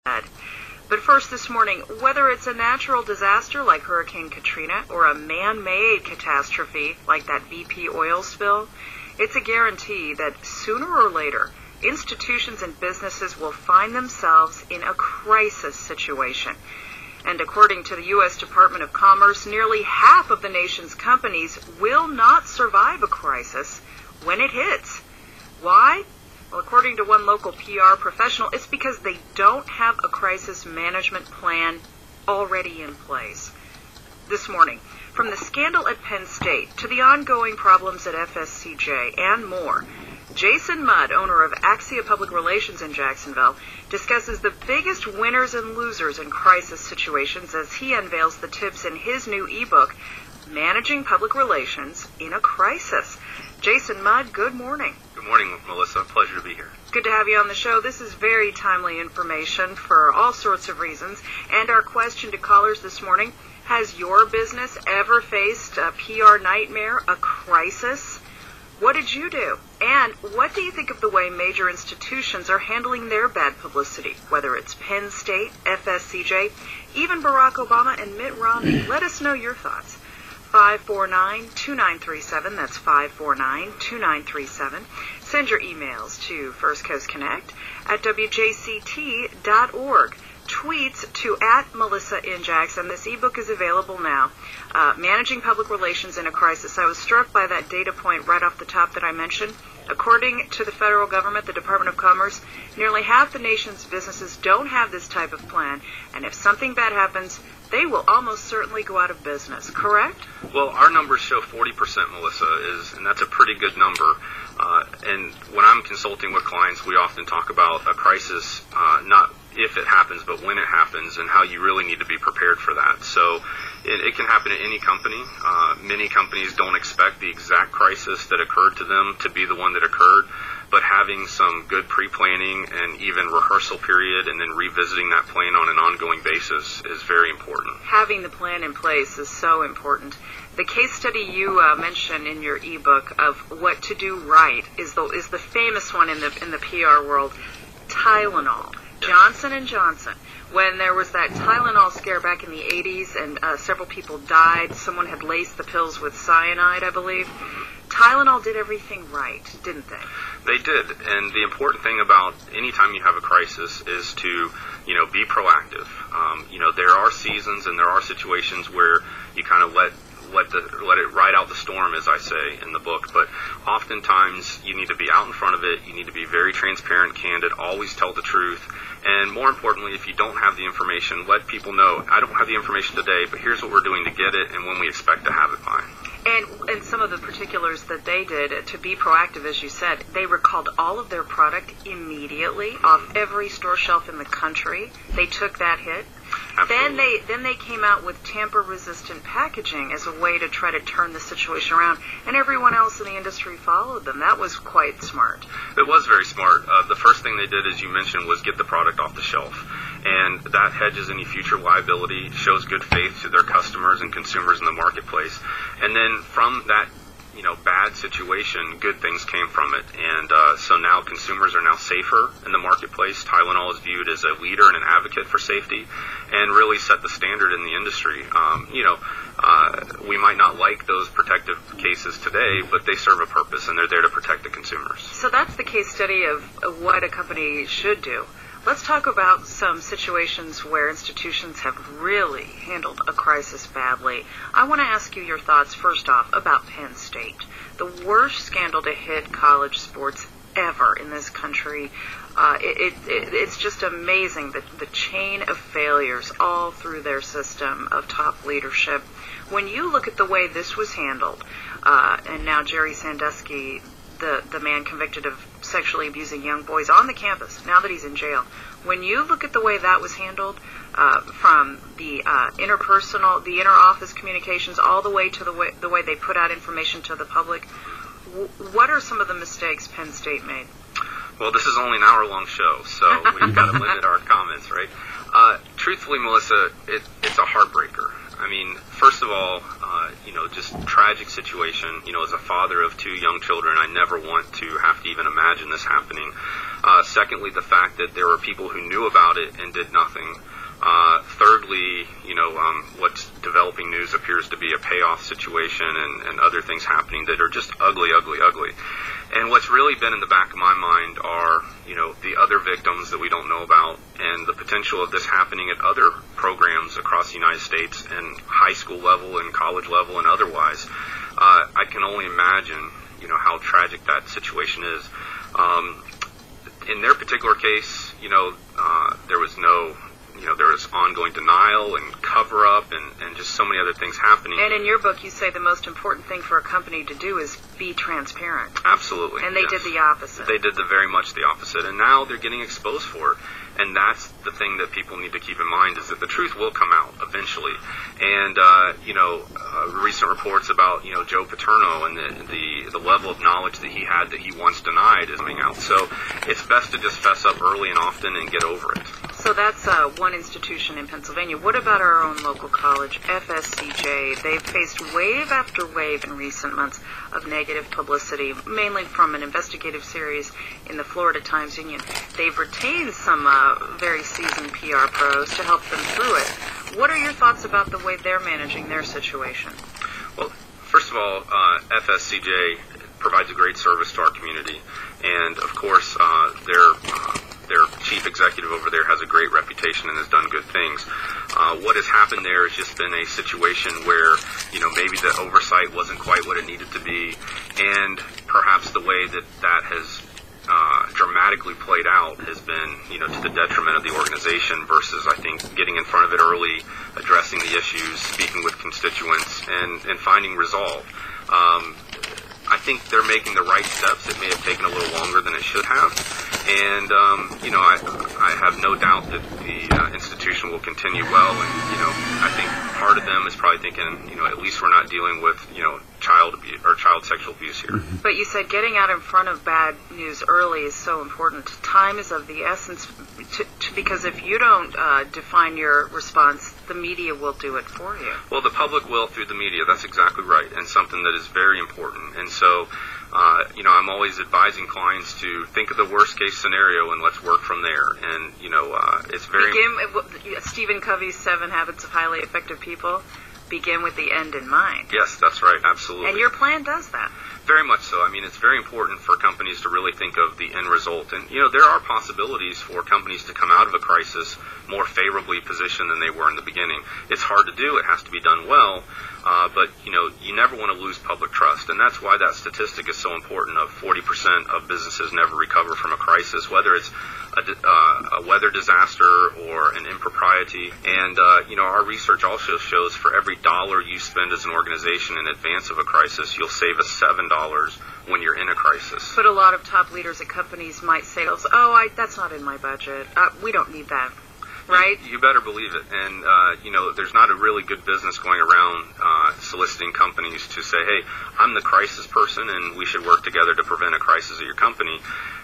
But first this morning, whether it's a natural disaster like Hurricane Katrina or a man-made catastrophe like that BP oil spill, it's a guarantee that sooner or later, institutions and businesses will find themselves in a crisis situation. And according to the U.S. Department of Commerce, nearly half of the nation's companies will not survive a crisis when it hits. Why? Well, according to one local PR professional, it's because they don't have a crisis management plan already in place. This morning, from the scandal at Penn State to the ongoing problems at FSCJ and more, Jason Mudd, owner of Axia Public Relations in Jacksonville, discusses the biggest winners and losers in crisis situations as he unveils the tips in his new ebook, Managing Public Relations in a Crisis. Jason Mudd, good morning. Good morning, Melissa. Pleasure to be here. Good to have you on the show. This is very timely information for all sorts of reasons. And our question to callers this morning, has your business ever faced a PR nightmare, a crisis? What did you do? And what do you think of the way major institutions are handling their bad publicity, whether it's Penn State, FSCJ, even Barack Obama and Mitt Romney? Let us know your thoughts. 549-2937, that's 549-2937. Send your emails to firstcoastconnect@wjct.org. Tweets to @MelissaInJackson. This ebook is available now. Managing Public Relations in a Crisis. I was struck by that data point right off the top that I mentioned. According to the federal government, the Department of Commerce, nearly half the nation's businesses don't have this type of plan, and if something bad happens, they will almost certainly go out of business, correct? Well, our numbers show 40%, Melissa, and that's a pretty good number. And when I'm consulting with clients, we often talk about a crisis, not if it happens, but when it happens, and how you really need to be prepared for that. So it can happen at any company. Many companies don't expect the exact crisis that occurred to them to be the one that occurred, but having some good pre-planning and even rehearsal period and then revisiting that plan on an ongoing basis is very important. Having the plan in place is so important. The case study you mentioned in your ebook of what to do right is the famous one in the PR world, Tylenol. Johnson & Johnson. When there was that Tylenol scare back in the 80s and several people died, someone had laced the pills with cyanide, I believe. Tylenol did everything right, didn't they? They did, and the important thing about any time you have a crisis is to, be proactive. There are seasons and there are situations where you kind of let it ride out the storm, as I say in the book, but oftentimes you need to be out in front of it. You need to be very transparent, candid, always tell the truth, and more importantly, if you don't have the information, let people know, I don't have the information today, but here's what we're doing to get it and when we expect to have it by. And some of the particulars that they did to be proactive, as you said, they recalled all of their product immediately off every store shelf in the country. They took that hit. Absolutely. Then they came out with tamper-resistant packaging as a way to try to turn the situation around, and everyone else in the industry followed them. That was quite smart. It was very smart. The first thing they did, as you mentioned, was get the product off the shelf, and that hedges any future liability, shows good faith to their customers and consumers in the marketplace. And then from that bad situation, good things came from it. And so now consumers are now safer in the marketplace. Tylenol is viewed as a leader and an advocate for safety and really set the standard in the industry. We might not like those protective cases today, but they serve a purpose and they're there to protect the consumers. So that's the case study of what a company should do. Let's talk about some situations where institutions have really handled a crisis badly. I want to ask you your thoughts, first off, about Penn State. The worst scandal to hit college sports ever in this country. It's just amazing the chain of failures all through their system of top leadership. When you look at the way this was handled, and now Jerry Sandusky, the man convicted of sexually abusing young boys on the campus, now that he's in jail. When you look at the way that was handled, from the interpersonal, the inter-office communications, all the way to the way they put out information to the public, what are some of the mistakes Penn State made? Well, this is only an hour-long show, so we've got to limit our comments, right? Truthfully, Melissa, it's a heartbreaker. I mean, first of all, just tragic situation. As a father of two young children, I never want to have to even imagine this happening. Secondly, the fact that there were people who knew about it and did nothing. Thirdly, what's developing news appears to be a payoff situation and other things happening that are just ugly, ugly, ugly. And what's really been in the back of my mind are, the other victims that we don't know about and the potential of this happening at other programs across the United States and high school level and college level and otherwise. I can only imagine, how tragic that situation is. In their particular case, there was there was ongoing denial and cover-up and just so many other things happening. And in your book, you say the most important thing for a company to do is be transparent. Absolutely. And they did the opposite. They did the very much the opposite. And now they're getting exposed for it. And that's the thing that people need to keep in mind, is that the truth will come out eventually. And, recent reports about, Joe Paterno and the level of knowledge that he had that he once denied is coming out. So it's best to just fess up early and often and get over it. So that's one institution in Pennsylvania. What about our own local college, FSCJ? They've faced wave after wave in recent months of negative publicity, mainly from an investigative series in the Florida Times-Union. They've retained some very seasoned PR pros to help them through it. What are your thoughts about the way they're managing their situation? Well, first of all, FSCJ provides a great service to our community, and of course, their chief executive over there has a great reputation and has done good things. What has happened there has just been a situation where, maybe the oversight wasn't quite what it needed to be, and perhaps the way that has dramatically played out has been, to the detriment of the organization versus, I think, getting in front of it early, addressing the issues, speaking with constituents, and finding resolve. I think they're making the right steps. It may have taken a little longer than it should have. And, I have no doubt that the institution will continue well. And, I think part of them is probably thinking, at least we're not dealing with, child abuse or child sexual abuse here. But you said getting out in front of bad news early is so important. Time is of the essence, because if you don't define your response, the media will do it for you. Well, the public will through the media. That's exactly right, and something that is very important. And so, I'm always advising clients to think of the worst case scenario and let's work from there. And, it's very... Stephen Covey's 7 Habits of Highly Effective People, begin with the end in mind. Yes, that's right, absolutely. And your plan does that. Very much so. I mean, it's very important for companies to really think of the end result. And, there are possibilities for companies to come out of a crisis more favorably positioned than they were in the beginning. It's hard to do. It has to be done well. But, you never want to lose public trust. And that's why that statistic is so important of 40% of businesses never recover from a crisis, whether it's a weather disaster or an impropriety. And, our research also shows for every dollar you spend as an organization in advance of a crisis, you'll save us $7 when you're in a crisis. But a lot of top leaders at companies might say, that's not in my budget. We don't need that. Right? You better believe it. And, there's not a really good business going around soliciting companies to say, hey, I'm the crisis person and we should work together to prevent a crisis at your company.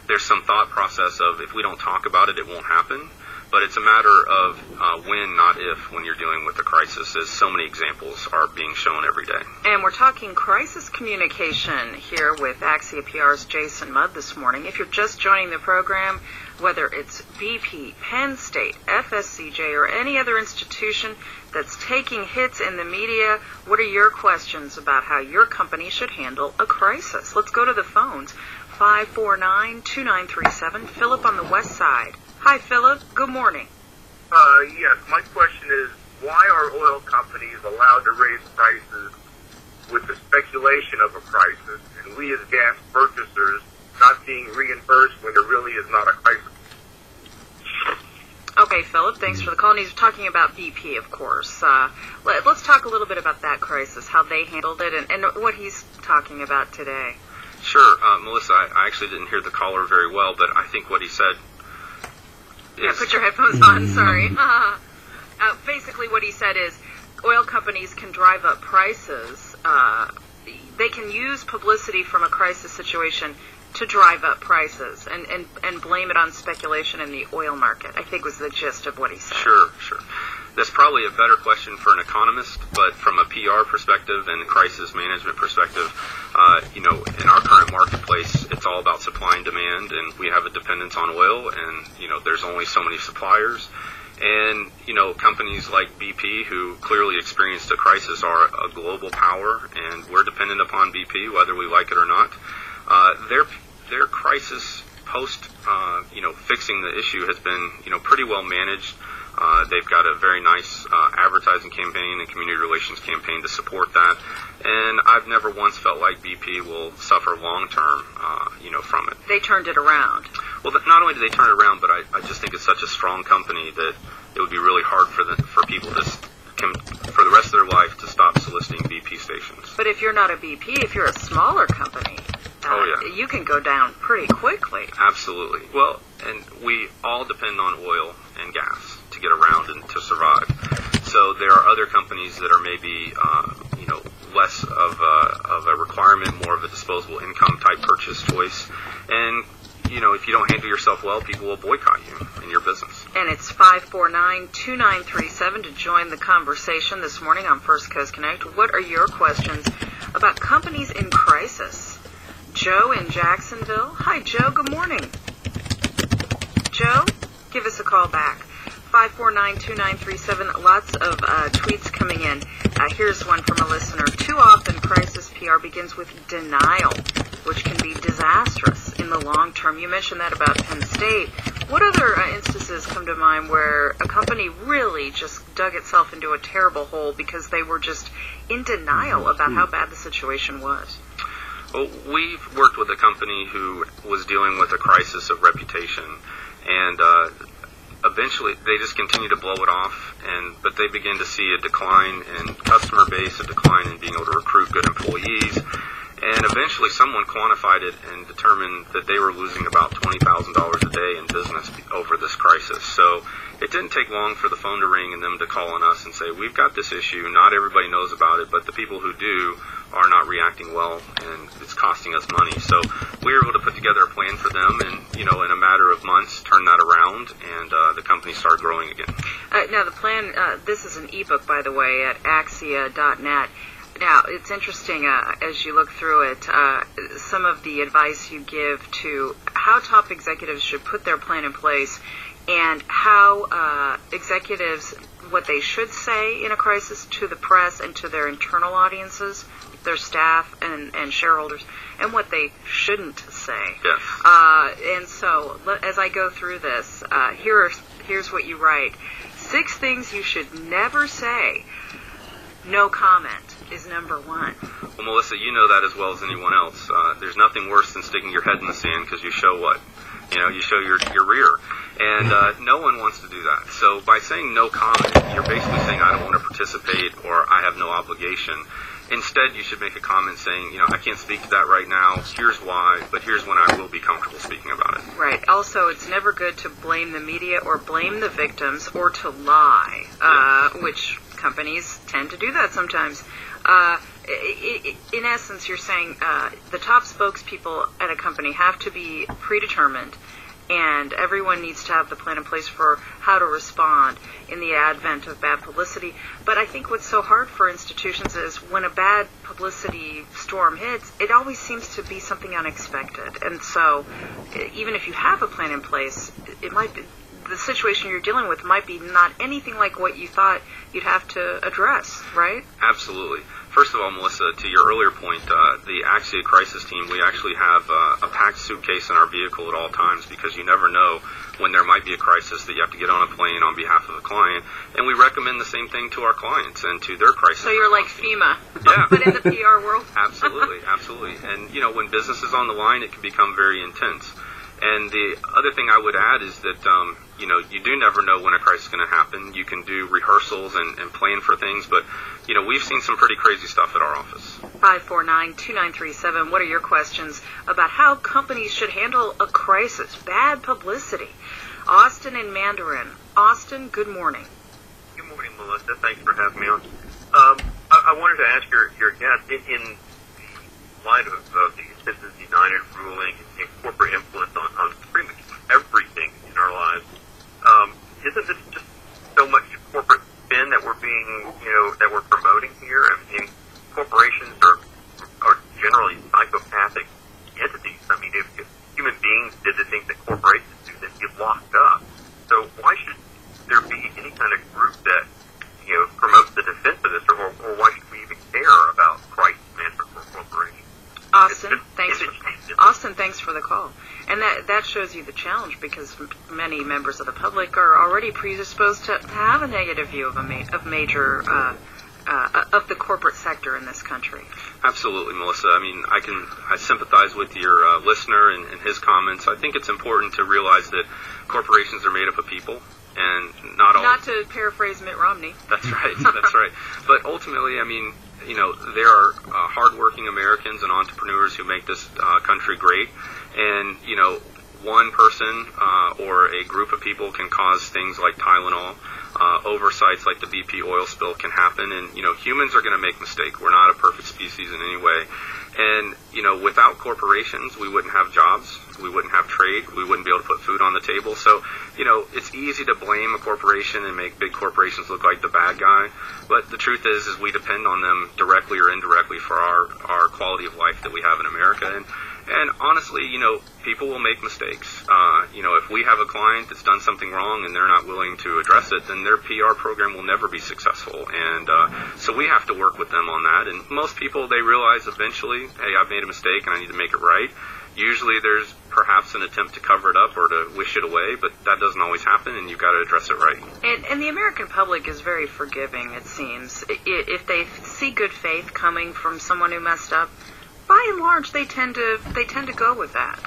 There's some thought process of if we don't talk about it, it won't happen. But it's a matter of when, not if, when you're dealing with a crisis, as so many examples are being shown every day. And we're talking crisis communication here with Axia PR's Jason Mudd this morning. If you're just joining the program, whether it's BP, Penn State, FSCJ, or any other institution that's taking hits in the media, what are your questions about how your company should handle a crisis? Let's go to the phones. 549-2937. Philip on the west side. Hi, Philip. Good morning. Yes, my question is, why are oil companies allowed to raise prices with the speculation of a crisis, and we as gas purchasers not being reimbursed when there really is not a crisis? Okay, Philip, thanks for the call. And he's talking about BP, of course. Let's talk a little bit about that crisis, how they handled it, and what he's talking about today. Sure. Melissa, I actually didn't hear the caller very well, but I think what he said is... Yeah, put your headphones on, sorry. Basically what he said is oil companies can drive up prices. They can use publicity from a crisis situation to drive up prices and blame it on speculation in the oil market, I think was the gist of what he said. Sure. That's probably a better question for an economist, but from a PR perspective and a crisis management perspective, in our current marketplace, it's all about supply and demand, and we have a dependence on oil, and, there's only so many suppliers. And, companies like BP, who clearly experienced a crisis, are a global power, and we're dependent upon BP, whether we like it or not. Their crisis post, fixing the issue has been, pretty well managed. They've got a very nice advertising campaign and community relations campaign to support that. And I've never once felt like BP will suffer long-term, from it. They turned it around. Well, not only did they turn it around, but I just think it's such a strong company that it would be really hard for people to, for the rest of their life, to stop soliciting BP stations. But if you're not a BP, if you're a smaller company, you can go down pretty quickly. Absolutely. Well, and we all depend on oil and gas to get around and to survive. So there are other companies that are maybe, less of a requirement, more of a disposable income type purchase choice. And, if you don't handle yourself well, people will boycott you in your business. And it's 549-2937 to join the conversation this morning on First Coast Connect. What are your questions about companies in crisis? Joe in Jacksonville. Hi, Joe. Good morning. Joe, give us a call back. 549-2937. Lots of tweets coming in. Here's one from a listener. Too often, crisis PR begins with denial, which can be disastrous in the long term. You mentioned that about Penn State. What other instances come to mind where a company really just dug itself into a terrible hole because they were just in denial about how bad the situation was? Well, we've worked with a company who was dealing with a crisis of reputation, and eventually they just continued to blow it off, but they began to see a decline in customer base, a decline in being able to recruit good employees, and eventually someone quantified it and determined that they were losing about $20,000 a day in business over this crisis. So it didn't take long for the phone to ring and them to call on us and say, we've got this issue, not everybody knows about it, but the people who do are not reacting well, and it's costing us money. So we were able to put together a plan for them, and, in a matter of months, turn that around, and the company started growing again. Now, the plan, this is an ebook, by the way, at Axia.net. Now, it's interesting, as you look through it, some of the advice you give to how top executives should put their plan in place, and how executives, what they should say in a crisis to the press and to their internal audiences, their staff and shareholders, and what they shouldn't say. Yes. And so, as I go through this, here's what you write. 6 things you should never say. No comment is number 1. Well, Melissa, you know that as well as anyone else. There's nothing worse than sticking your head in the sand because you show what? You show your rear. And no one wants to do that. So by saying no comment, you're basically saying I don't want to participate or I have no obligation. Instead, you should make a comment saying, I can't speak to that right now. Here's why, but here's when I will be comfortable speaking about it. Right. Also, it's never good to blame the media or blame the victims or to lie, which companies tend to do that sometimes. In essence, you're saying the top spokespeople at a company have to be predetermined, and everyone needs to have the plan in place for how to respond in the advent of bad publicity. But I think what's so hard for institutions is when a bad publicity storm hits, it always seems to be something unexpected. And so even if you have a plan in place, it might be, the situation you're dealing with might be not anything like what you thought you'd have to address, right? Absolutely. First of all, Melissa, to your earlier point, the Axia crisis team, we actually have a packed suitcase in our vehicle at all times because you never know when there might be a crisis that you have to get on a plane on behalf of a client. And we recommend the same thing to our clients and to their crisis. So you're like FEMA, yeah. But in the PR world? Absolutely, absolutely. And, when business is on the line, it can become very intense. And the other thing I would add is that, you do never know when a crisis is going to happen. You can do rehearsals and plan for things, but, we've seen some pretty crazy stuff at our office. 549-2937. What are your questions about how companies should handle a crisis? Bad publicity. Austin in Mandarin. Austin, good morning. Good morning, Melissa. Thanks for having me on. I wanted to ask your guest, in light of the Citizens United ruling and corporate influence on pretty much everything in our lives, isn't this just so much corporate that we're promoting here? I mean, corporations are generally psychopathic entities. I mean, if human beings did the things that corporations do, they'd get locked up. So why should there be any kind of group that promotes the defense of this, or why should we even care about crisis management for corporations? Austin, thanks for the call. And that shows you the challenge, because many members of the public are already predisposed to have a negative view of of the corporate sector in this country. Absolutely, Melissa. I mean, I sympathize with your listener and his comments. I think it's important to realize that corporations are made up of people, and not to paraphrase Mitt Romney. That's right. That's right. But ultimately, I mean, there are hardworking Americans and entrepreneurs who make this country great, and one person or a group of people can cause things like Tylenol. Oversights like the BP oil spill can happen, and humans are going to make mistakes. We're not a perfect species in any way, and without corporations, we wouldn't have jobs, we wouldn't have trade, we wouldn't be able to put food on the table. So it's easy to blame a corporation and make big corporations look like the bad guy, but the truth is we depend on them directly or indirectly for our quality of life that we have in America. And honestly, people will make mistakes. If we have a client that's done something wrong and they're not willing to address it, then their PR program will never be successful. And so we have to work with them on that. And most people, they realize eventually, hey, I've made a mistake and I need to make it right. Usually there's perhaps an attempt to cover it up or to wish it away, but that doesn't always happen, and you've got to address it right. And the American public is very forgiving, it seems. If they see good faith coming from someone who messed up, by and large, they tend to go with that.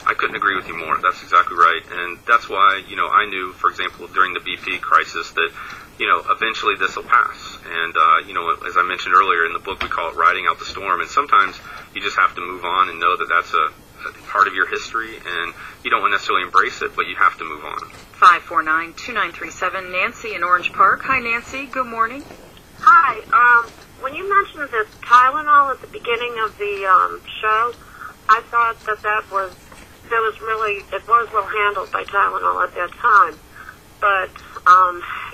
I couldn't agree with you more. That's exactly right. And that's why, I knew, for example, during the BP crisis that, eventually this will pass. And, as I mentioned earlier in the book, we call it riding out the storm. And sometimes you just have to move on and know that that's a part of your history, and you don't necessarily embrace it, but you have to move on. 549-2937, Nancy in Orange Park. Hi, Nancy. Good morning. Hi. When you mentioned this Tylenol at the beginning of the show, I thought that was well handled by Tylenol at that time. But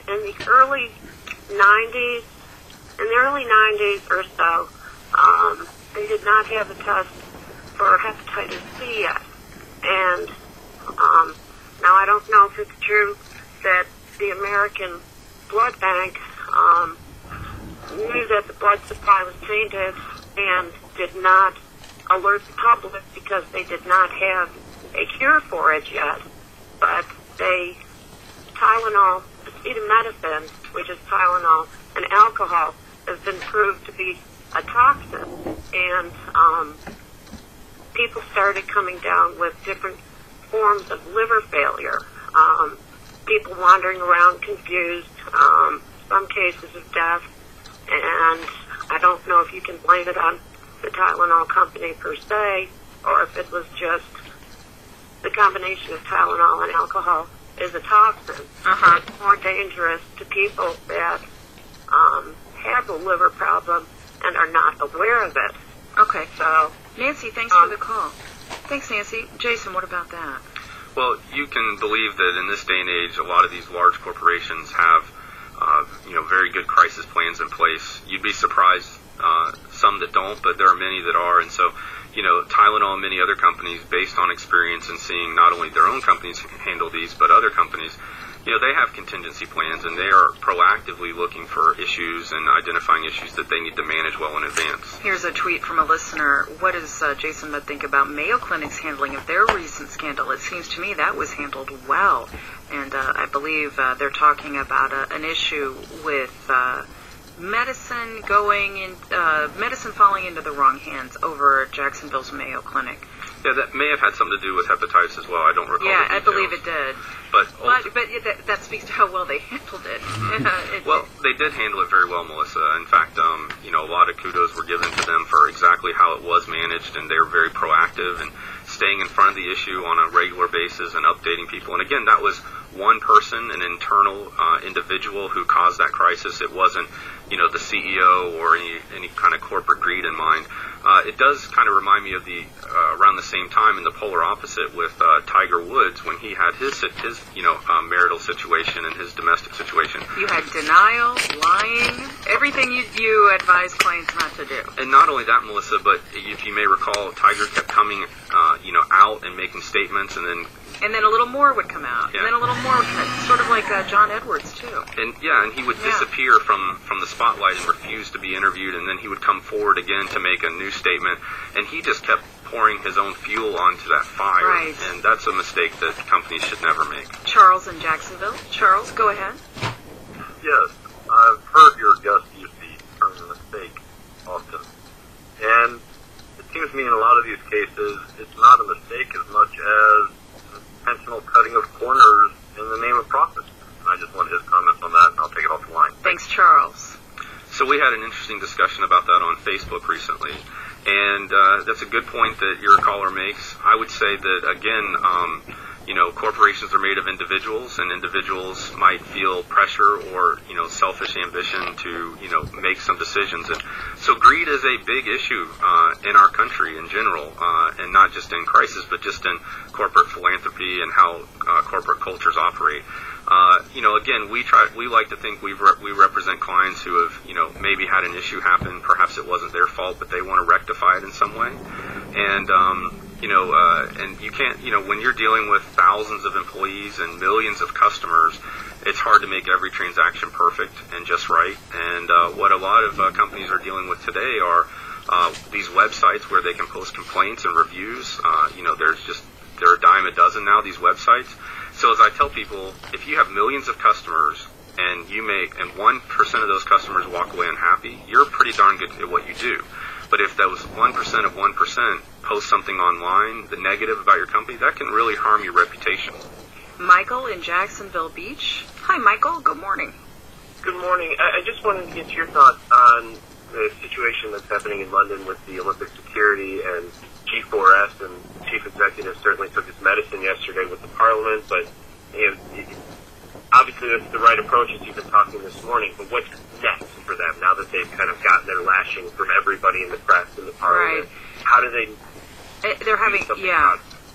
in the early 90s or so, they did not have a test for hepatitis C yet. And now I don't know if it's true that the American Blood Bank knew that the blood supply was tainted and did not alert the public because they did not have a cure for it yet. But Tylenol, acetaminophen, which is Tylenol, and alcohol, has been proved to be a toxin. And people started coming down with different forms of liver failure. People wandering around confused, some cases of death. And I don't know if you can blame it on the Tylenol company per se, or if it was just the combination of Tylenol and alcohol is a toxin. It's more dangerous to people that have a liver problem and are not aware of it. Okay. So, Nancy, thanks for the call. Thanks, Nancy. Jason, what about that? Well, you can believe that in this day and age, a lot of these large corporations have very good crisis plans in place. You'd be surprised, some that don't, but there are many that are. And so, Tylenol and many other companies, based on experience and seeing not only their own companies handle these, but other companies, they have contingency plans, and they are proactively looking for issues and identifying issues that they need to manage well in advance. Here's a tweet from a listener. What does Jason Mudd think about Mayo Clinic's handling of their recent scandal? It seems to me that was handled well. And I believe they're talking about an issue with medicine falling into the wrong hands over Jacksonville's Mayo Clinic. Yeah, that may have had something to do with hepatitis as well. I don't recall. Yeah, I believe it did. But that speaks to how well they handled it. Well, they did handle it very well, Melissa. In fact, a lot of kudos were given to them for exactly how it was managed, and they were very proactive and staying in front of the issue on a regular basis and updating people. And again, that was one person, an internal individual who caused that crisis. It wasn't, the CEO or any kind of corporate greed in mind. It does kind of remind me of the around the same time in the polar opposite with Tiger Woods when he had his marital situation and his domestic situation. You had denial, lying, everything you advise clients not to do. And not only that, Melissa, but if you may recall, Tiger kept coming out and making statements, and then a little more would come out, and then a little more would come out. Sort of like John Edwards too. And he would disappear from the spotlight and refuse to be interviewed, and then he would come forward again to make a new statement, and he just kept pouring his own fuel onto that fire. Right. And that's a mistake that companies should never make. Charles in Jacksonville. Charles, go ahead. Yes, I've heard your guest use the term mistake often, and it seems to me in a lot of these cases it's not a mistake as much as intentional cutting of corners in the name of profit. And I just want his comments on that, and I'll take it off the line. Thanks, Charles. So we had an interesting discussion about that on Facebook recently, and that's a good point that your caller makes. I would say that, again, corporations are made of individuals, and individuals might feel pressure or, selfish ambition to, make some decisions. And so greed is a big issue in our country in general, and not just in crisis, but just in corporate philanthropy and how corporate cultures operate. Again, we like to think we represent clients who have, maybe had an issue happen. Perhaps it wasn't their fault, but they want to rectify it in some way. And, and you can't, when you're dealing with thousands of employees and millions of customers, it's hard to make every transaction perfect and just right. And what a lot of companies are dealing with today are these websites where they can post complaints and reviews. They're a dime a dozen now, these websites. So as I tell people, if you have millions of customers and 1% of those customers walk away unhappy, you're pretty darn good at what you do. But if those 1% of 1% post something online, the negative about your company, that can really harm your reputation. Michael in Jacksonville Beach. Hi, Michael. Good morning. Good morning. I just wanted to get your thoughts on the situation that's happening in London with the Olympic security, and Chief 4S and Chief Executive certainly took his medicine yesterday with the Parliament, but obviously that's the right approach as you've been talking this morning, but what's next for them now that they've kind of gotten their lashing from everybody in the press and the Parliament? Right. How do they... They're having,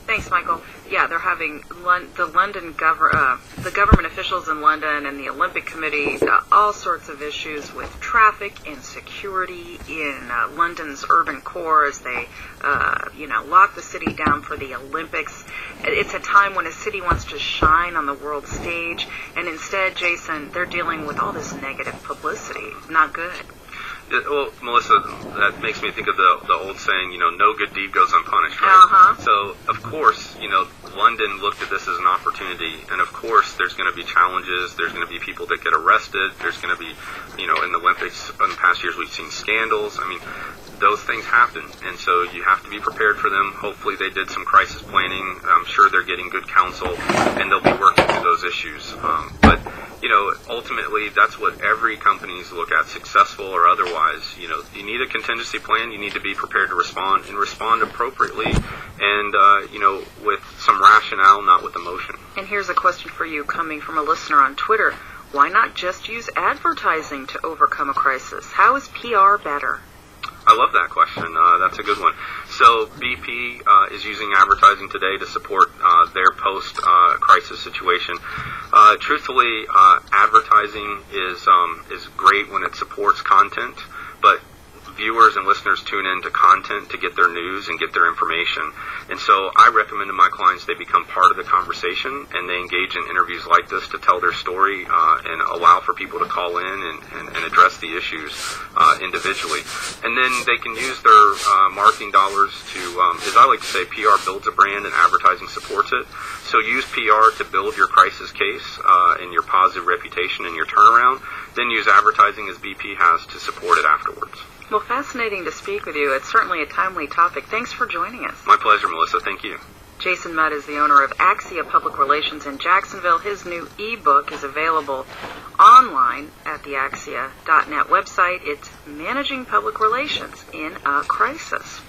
Thanks, Michael. Yeah, they're having the government officials in London and the Olympic Committee, all sorts of issues with traffic and security in London's urban core as they, lock the city down for the Olympics. It's a time when a city wants to shine on the world stage, and instead, Jason, they're dealing with all this negative publicity. Not good. Well, Melissa, that makes me think of the old saying, no good deed goes unpunished, right? Uh-huh. So, of course, London looked at this as an opportunity, and of course there's going to be challenges, there's going to be people that get arrested, there's going to be, in the Olympics in the past years we've seen scandals. I mean, those things happen, and so you have to be prepared for them. Hopefully they did some crisis planning. I'm sure they're getting good counsel, and they'll be working through those issues. But ultimately, that's what every companies look at, successful or otherwise. You need a contingency plan. You need to be prepared to respond and respond appropriately, and with some rationale, not with emotion. And here's a question for you coming from a listener on Twitter. Why not just use advertising to overcome a crisis? How is PR better? I love that question. That's a good one. So BP is using advertising today to support their post-crisis situation. Truthfully, advertising is great when it supports content, but viewers and listeners tune in to content to get their news and get their information. And so I recommend to my clients they become part of the conversation and they engage in interviews like this to tell their story and allow for people to call in and address the issues individually. And then they can use their marketing dollars to, as I like to say, PR builds a brand and advertising supports it. So use PR to build your crisis case and your positive reputation and your turnaround. Then use advertising as BP has to support it afterwards. Well, fascinating to speak with you. It's certainly a timely topic. Thanks for joining us. My pleasure, Melissa. Thank you. Jason Mudd is the owner of Axia Public Relations in Jacksonville. His new ebook is available online at the Axia.net website. It's Managing Public Relations in a Crisis.